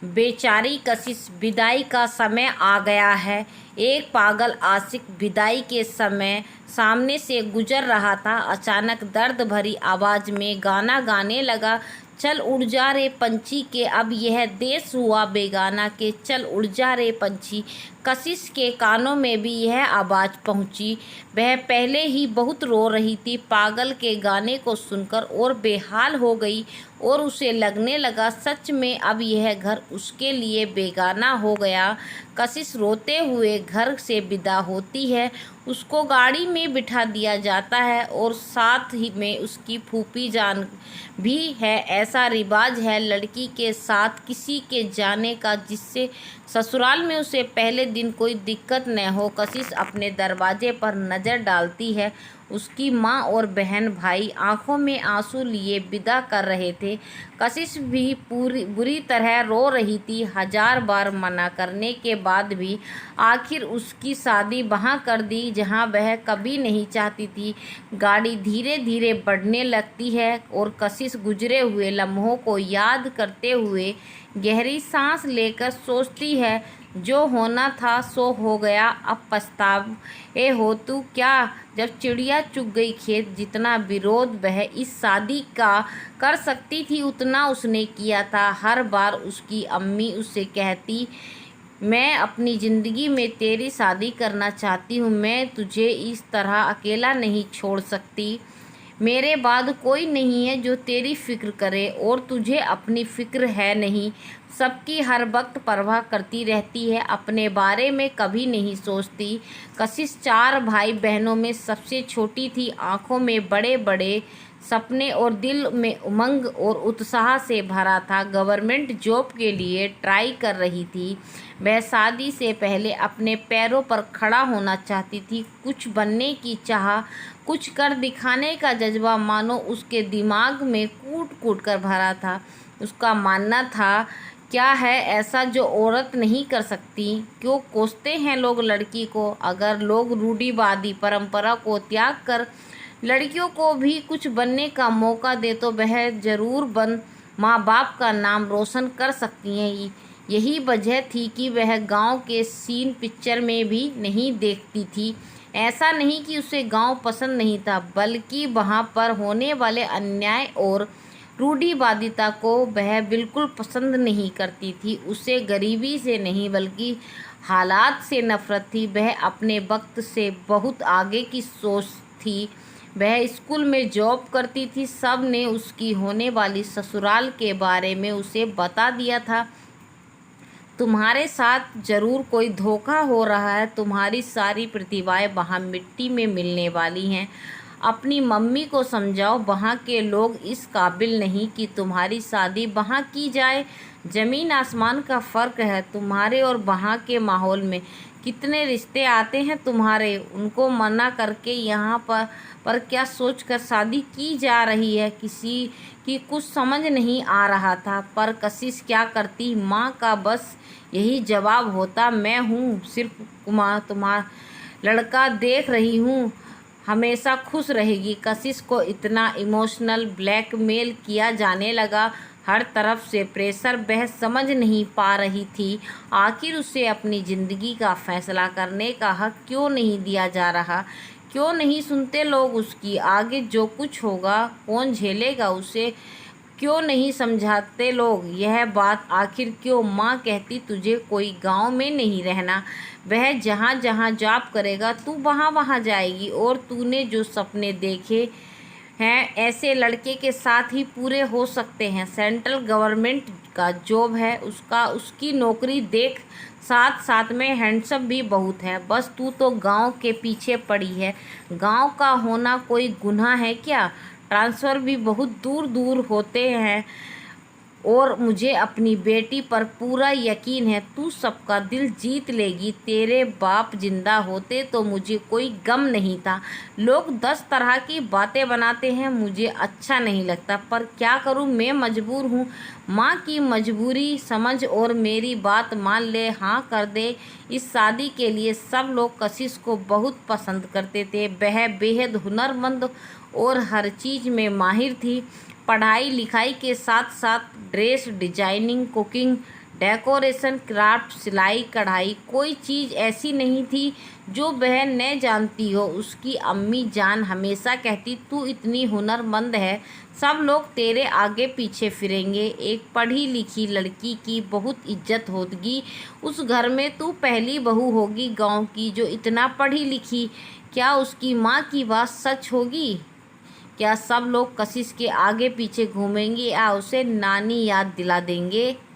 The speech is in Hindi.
बेचारी कशिश, विदाई का समय आ गया है। एक पागल आशिक विदाई के समय सामने से गुजर रहा था। अचानक दर्द भरी आवाज़ में गाना गाने लगा, चल उड़ जा रे पंछी के अब यह देश हुआ बेगाना के, चल उड़ जा रे पंछी। कशिश के कानों में भी यह आवाज़ पहुंची। वह पहले ही बहुत रो रही थी, पागल के गाने को सुनकर और बेहाल हो गई और उसे लगने लगा सच में अब यह घर उसके लिए बेगाना हो गया। कशिश रोते हुए घर से विदा होती है। उसको गाड़ी में बिठा दिया जाता है और साथ ही में उसकी फूफी जान भी है। ऐसा रिवाज है लड़की के साथ किसी के जाने का जिससे ससुराल में उसे पहले दिन कोई दिक्कत न हो। कशिश अपने दरवाजे पर नज़र डालती है। उसकी माँ और बहन भाई आंखों में आंसू लिए विदा कर रहे थे। कशिश भी बुरी तरह रो रही थी। हजार बार मना करने के बाद भी आखिर उसकी शादी वहाँ कर दी जहाँ वह कभी नहीं चाहती थी। गाड़ी धीरे धीरे बढ़ने लगती है और कशिश गुजरे हुए लम्हों को याद करते हुए गहरी सांस लेकर सोचती है, जो होना था सो हो गया, अब पछतावे हो तू क्या। जब चिड़िया चुग गई खेत, जितना विरोध वह इस शादी का कर सकती थी उतना उसने किया था। हर बार उसकी अम्मी उससे कहती, मैं अपनी ज़िंदगी में तेरी शादी करना चाहती हूँ, मैं तुझे इस तरह अकेला नहीं छोड़ सकती। मेरे बाद कोई नहीं है जो तेरी फ़िक्र करे और तुझे अपनी फ़िक्र है नहीं। सबकी हर वक्त परवाह करती रहती है, अपने बारे में कभी नहीं सोचती। कशिश 4 भाई बहनों में सबसे छोटी थी। आँखों में बड़े बड़े सपने और दिल में उमंग और उत्साह से भरा था। गवर्नमेंट जॉब के लिए ट्राई कर रही थी। वह शादी से पहले अपने पैरों पर खड़ा होना चाहती थी। कुछ बनने की चाह, कुछ कर दिखाने का जज्बा मानो उसके दिमाग में कूट कूट कर भरा था। उसका मानना था, क्या है ऐसा जो औरत नहीं कर सकती। क्यों कोसते हैं लोग लड़की को। अगर लोग रूढ़िवादी परंपरा को त्याग कर लड़कियों को भी कुछ बनने का मौका दे तो वह ज़रूर माँ बाप का नाम रोशन कर सकती हैं। यही वजह थी कि वह गांव के सीन पिक्चर में भी नहीं देखती थी। ऐसा नहीं कि उसे गांव पसंद नहीं था, बल्कि वहां पर होने वाले अन्याय और रूढ़िवादिता को वह बिल्कुल पसंद नहीं करती थी। उसे गरीबी से नहीं बल्कि हालात से नफरत थी। वह अपने वक्त से बहुत आगे की सोच थी। वह स्कूल में जॉब करती थी। सब ने उसकी होने वाली ससुराल के बारे में उसे बता दिया था। तुम्हारे साथ ज़रूर कोई धोखा हो रहा है, तुम्हारी सारी प्रतिभाएं वहाँ मिट्टी में मिलने वाली हैं। अपनी मम्मी को समझाओ, वहाँ के लोग इस काबिल नहीं कि तुम्हारी शादी वहाँ की जाए। ज़मीन आसमान का फ़र्क है तुम्हारे और वहाँ के माहौल में। कितने रिश्ते आते हैं तुम्हारे, उनको मना करके यहाँ पर क्या सोचकर शादी की जा रही है। किसी की कुछ समझ नहीं आ रहा था, पर कशिश क्या करती। माँ का बस यही जवाब होता, मैं हूँ सिर्फ तुम्हारा लड़का, देख रही हूँ हमेशा खुश रहेगी। कशिश को इतना इमोशनल ब्लैकमेल किया जाने लगा, हर तरफ से प्रेशर। वह समझ नहीं पा रही थी आखिर उसे अपनी ज़िंदगी का फैसला करने का हक क्यों नहीं दिया जा रहा। क्यों नहीं सुनते लोग उसकी। आगे जो कुछ होगा कौन झेलेगा उसे। क्यों नहीं समझाते लोग यह बात। आखिर क्यों माँ कहती, तुझे कोई गांव में नहीं रहना, वह जहाँ जहाँ जॉब करेगा तू वहाँ वहाँ जाएगी। और तूने जो सपने देखे हैं ऐसे लड़के के साथ ही पूरे हो सकते हैं। सेंट्रल गवर्नमेंट का जॉब है उसकी नौकरी देख, साथ साथ में हैंडसम भी बहुत है। बस तू तो गांव के पीछे पड़ी है। गांव का होना कोई गुनाह है क्या। ट्रांसफ़र भी बहुत दूर दूर होते हैं और मुझे अपनी बेटी पर पूरा यकीन है तू सबका दिल जीत लेगी। तेरे बाप जिंदा होते तो मुझे कोई गम नहीं था। लोग 10 तरह की बातें बनाते हैं, मुझे अच्छा नहीं लगता, पर क्या करूं, मैं मजबूर हूं। माँ की मजबूरी समझ और मेरी बात मान ले, हाँ कर दे इस शादी के लिए। सब लोग कशिश को बहुत पसंद करते थे। वह बेहद हुनरमंद और हर चीज़ में माहिर थी। पढ़ाई लिखाई के साथ साथ dress designing, cooking, decoration, craft, सिलाई कढ़ाई, कोई चीज़ ऐसी नहीं थी जो वह न जानती हो। उसकी अम्मी जान हमेशा कहती, तू इतनी हुनरमंद है, सब लोग तेरे आगे पीछे फिरेंगे। एक पढ़ी लिखी लड़की की बहुत इज्जत होगी, उस घर में तू पहली बहू होगी गांव की जो इतना पढ़ी लिखी। क्या उसकी माँ की बात सच होगी? क्या सब लोग कशिश के आगे पीछे घूमेंगे या उसे नानी याद दिला देंगे?